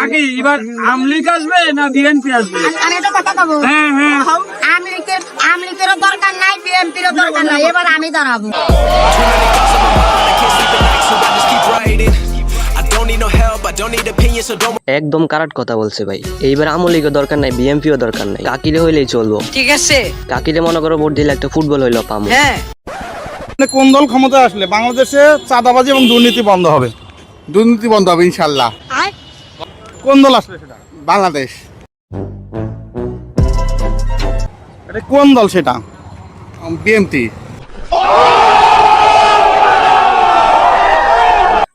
কাকি এবার আমলিগ আসবে না বিএনপি আসবে? আমি একটা কথা বলবো, হ্যাঁ হ্যাঁ আমলিগেরও দরকার নাই, বিএনপিরও দরকার নাই, এবার আমি দাঁড়াবো। একদম কারেক্ট কথা বলছে ভাই। এইবার আওয়ামী লীগের দরকার নাই, বিএনপিও দরকার নাই, কাকিলে হইলেই চলবো। ঠিক আছে, কাকিলে মনে করো ভোট দিলে একটা ফুটবল হইলো পামো। হ্যাঁ। কোন দল ক্ষমতায় আসলে বাংলাদেশে চাঁদাবাজি এবং দুর্নীতি বন্ধ হবে? দুর্নীতি বন্ধ হবে ইনশাল্লাহ। কোন দল আসলে সেটা? বাংলাদেশ। এটা কোন দল সেটা? বিএনপি।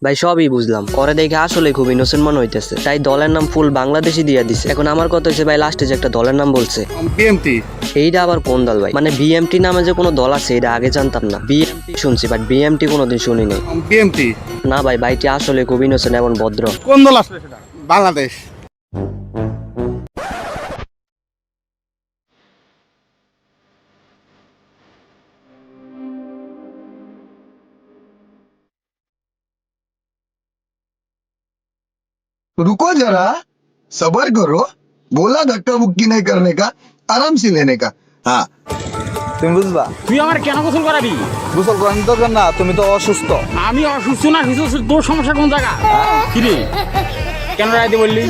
ভাই সবই বুঝলাম, পরে দেখে আসলে খুব ইনোসেন্ট মনে হইতেছে, তাই দলের নাম ফুল বাংলাদেশি দিয়ে দিছে। এখন আমার কথা হচ্ছে ভাই, লাস্টে যে একটা দলের নাম বলছে বিএনপি। এইটা আবার কোন দল ভাই? মানে বিএমটি নামে যে কোনো দল আছে এটা আগে জানতাম না। বিএমটি শুনছি বাট বিএমটি কোনোদিন শুনি নাই। বিএনপি। না ভাই, ভাইটি আসলে খুব ইনোসেন্ট এবং ভদ্র। কোন দল আসলে সেটা? বাংলাদেশ। रुको जरा, सबर करो। बोला धक्का मुक्की नहीं करने का, आराम से लेने का। हाँ, তুমি বুঝবা। তুই আমার কেন গোসল করাবি? গোসল করার দরকার না, তুমি তো অসুস্থ। আমি অসুস্থ না কিছু, তোর সমস্যা কোন জায়গা? কি রে কেন রাইতে বললি?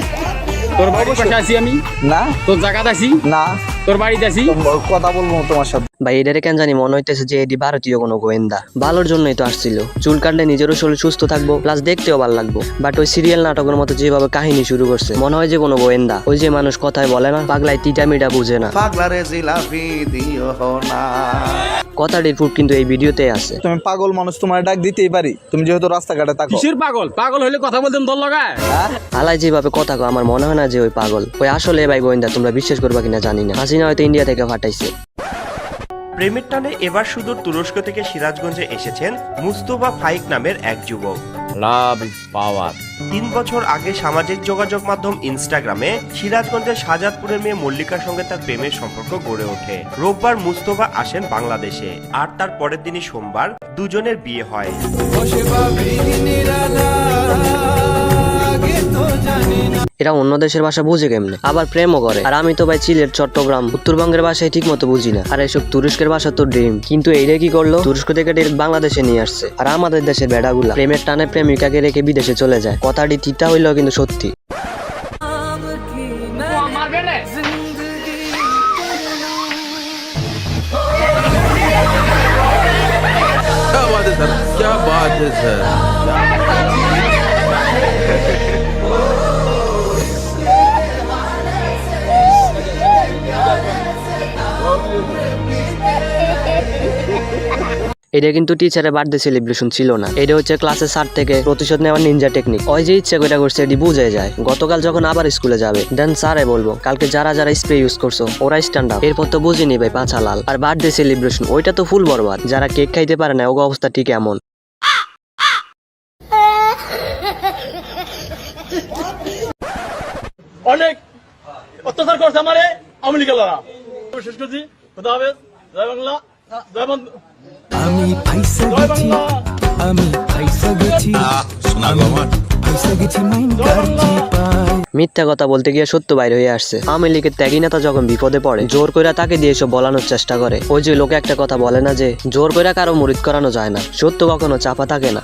তোর বাড়ির পাশে আছি আমি না, তোর জায়গাতে আছি না, তোর বাড়িতে আছি। কথা বলবো তোমার সাথে। ভাই এটারে কেন জানি মনে হইতেছে যে এটি ভারতীয় কোনো গোয়েন্দা। ভালোর জন্যই তো আসছিল, চুল কাটলে নিজেরও শরীর সুস্থ থাকবো, প্লাস দেখতেও ভালো লাগবো। বাট ওই সিরিয়াল নাটকের মতো যেভাবে কাহিনী শুরু করছে, মনে হয় যে কোনো গোয়েন্দা। ওই যে মানুষ কথায় বলে না, পাগলাই তিটা মিটা বুঝে না। কথাটির ফুট কিন্তু এই ভিডিওতে আছে। তুমি পাগল মানুষ, তোমার ডাক দিতেই পারি, তুমি যেহেতু রাস্তাঘাটে থাকো। কিসের পাগল? পাগল হইলে কথা বলতেন দল লাগায়। আলাই যেভাবে কথা কয়, আমার মনে হয় না যে ওই পাগল। ওই আসলে ভাই গোয়েন্দা, তোমরা বিশ্বাস করবা কিনা জানি না। হাসিনা হয়তো ইন্ডিয়া থেকে ফাটাইছে। প্রেমের টানে এবার সুদূর তুরস্ক থেকে সিরাজগঞ্জে এসেছেন মুস্তফা ফাইক নামের এক যুবক। Love is power. 3 বছর আগে সামাজিক যোগাযোগ মাধ্যম ইনস্টাগ্রামে সিরাজগঞ্জের শাহজাদপুরের মেয়ে মল্লিকার সঙ্গে তার প্রেমের সম্পর্ক গড়ে ওঠে। রোববার মুস্তফা আসেন বাংলাদেশে, আর তার পরের দিনই সোমবার দুজনের বিয়ে হয়। এরা অন্য দেশের ভাষা বুঝে কেমনে, আবার প্রেমও করে। আর আমি তো ভাই চিলের চট্টগ্রাম উত্তরবঙ্গের ভাষায় ঠিক মতো বুঝি না। আর এসব তুরস্কের ভাষা তো ড্রিম। কিন্তু এইটা কি করলো, তুরস্ক থেকে বাংলাদেশে নিয়ে আসছে। আর আমাদের দেশের বেড়াগুলা প্রেমের টানে প্রেমিকাকে রেখে বিদেশে চলে যায়। কথাটি তিতা হইলেও কিন্তু সত্যি। क्या बात है सर। এটা কিন্তু টিচারের বার্থডে সেলিব্রেশন ছিল না, এটা হচ্ছে ক্লাসে স্যার থেকে প্রতিশোধ নেওয়ার নিনজা টেকনিক। ওই যে ইচ্ছে করে করছে এটি বুঝে যায়। গতকাল যখন আবার স্কুলে যাবে, দেন স্যারে বলবো কালকে যারা যারা স্প্রে ইউজ করছো ওরা স্ট্যান্ড আপ। এরপর তো বুঝিনি ভাই পাছা লাল। আর বার্থডে সেলিব্রেশন ওইটা তো ফুল বরবাদ। যারা কেক খাইতে পারে না ওগো অবস্থা ঠিক এমন। অনেক অত্যাচার করছে আমারে আওয়ামী লীগের লোকেরা। শেষ করছি, খোদা হাফেজ, জয় বাংলা, জয় বন্ধু। আমি ফাইসা গেছি, আমি ফাইসা গেছি, ফাইসা গেছি মাইন্ডার চিপায়। মিথ্যা কথা বলতে গিয়ে সত্য বাইরে হয়ে আসছে। আওয়ামী লীগের ত্যাগী নেতা যখন বিপদে পড়ে, জোর কইরা তাকে দিয়ে এসব বলানোর চেষ্টা করে। ওই যে লোকে একটা কথা বলে না যে জোর কইরা কারো মুরিদ করানো যায় না। সত্য কখনো চাপা থাকে না।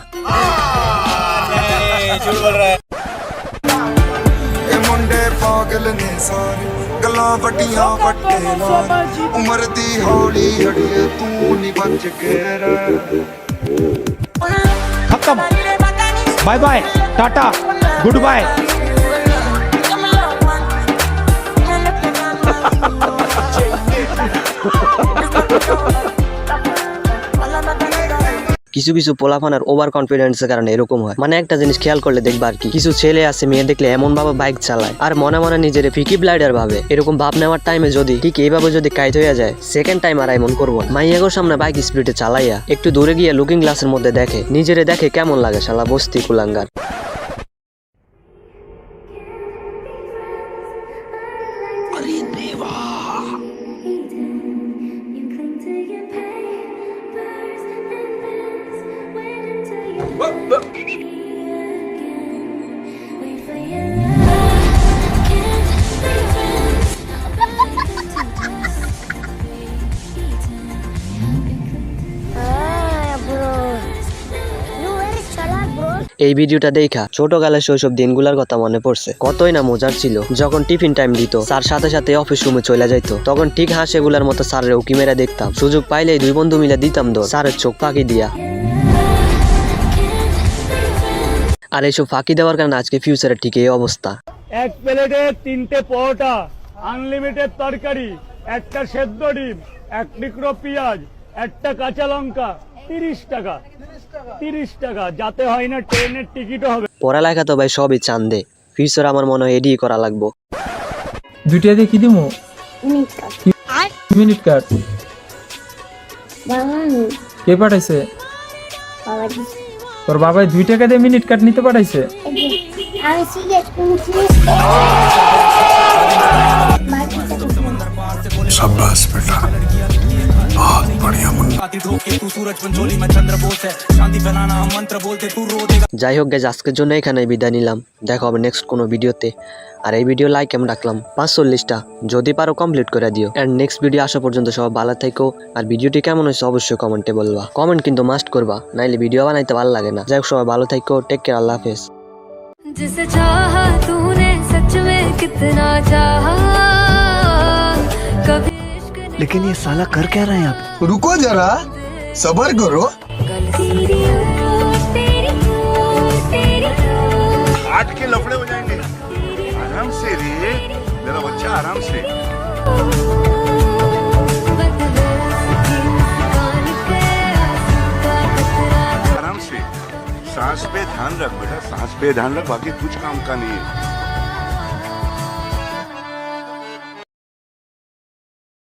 उमर दी हौली हड़िए तू नी बच के खत्म, bye bye, tata, goodbye. কিছু কিছু পোলাপানের ওভার কনফিডেন্সের কারণে এরকম হয়। মানে একটা জিনিস খেয়াল করলে দেখবা আর কি, কিছু ছেলে আছে মেয়ে দেখলে এমন ভাবে বাইক চালায় আর মনে মনে নিজের ফিকি ব্লাইডার ভাবে। এরকম ভাব নেওয়ার টাইমে যদি ঠিক এইভাবে যদি কাইট হয়ে যায়, সেকেন্ড টাইম আর এমন করবো না। মাইয়াগোর সামনে বাইক স্পিডে চালাইয়া একটু দূরে গিয়ে লুকিং গ্লাসের মধ্যে দেখে, নিজেরে দেখে কেমন লাগে শালা বস্তি কুলাঙ্গার। এই ভিডিওটা দেখা ছোটকালের শৈশব দিনগুলোর কথা মনে পড়ছে। কতই না মজার ছিল যখন টিফিন টাইম দিত, স্যার সাথে সাথে অফিস রুমে চলে যাইতো। তখন ঠিক হাঁসেগুলার মতো স্যারের উকি মেরে দেখতাম। সুযোগ পাইলেই দুই বন্ধু মিলে দিতাম দৌড় স্যারের চোখ ফাঁকি দিয়া। আর এইসব ফাঁকি দেওয়ার কারণে আজকে ফিউচারে ঠিক এই অবস্থা। এক প্লেটে 3টে পরোটা, আনলিমিটেড তরকারি, একটা সেদ্ধ ডিম, এক টুকরো পেঁয়াজ, একটা কাঁচা লঙ্কা, 30 টাকা। 30 টাকা, যাতে হয় না ট্রেনের টিকিটও হবে। পড়ালেখা তো ভাই সবই চান্দে, ফিউচার আমার মনে হয় এডি করা লাগবো। দুইটা দিয়ে কি দিমু? Minute card. কে পাঠাইছে? তোর বাবাই 2 টাকা দিয়ে মিনিট কার্ড নিতে পাঠাইছে? शाबाश बेटा, बहुत बढ़िया मुन्ना। যাই হোক গাইজ, আজকের জন্য এখানে বিদায় নিলাম। দেখা হবে নেক্সট কোনো ভিডিওতে। আর এই ভিডিও লাইক আমি রাখলাম 45টা, যদি পারো কমপ্লিট করে দিও। এন্ড নেক্সট ভিডিও আসা পর্যন্ত সবাই ভালো থেকো। আর ভিডিওটি কেমন হয়েছে অবশ্যই কমেন্টে বলবা। কমেন্ট কিন্তু মাস্ট করবা, নাইলে ভিডিও বানাইতে ভালো লাগে না। যাই হোক, সবাই ভালো থেকো, টেক কেয়ার, আল্লাহ হাফেজ। जिसे चाहा तूने सच में कितना चाहा, कभी इश्क ने लेकिन ये साला कर क्या रहे हैं आप? रुको जरा, सबर करो। गल तेरी आज के लफड़े हो जाएंगे। आराम से रे मेरा बच्चा, आराम से। आराम से, सांस पे ध्यान रख बेटा, सांस पे ध्यान रख, बाकी कुछ काम का नहीं है।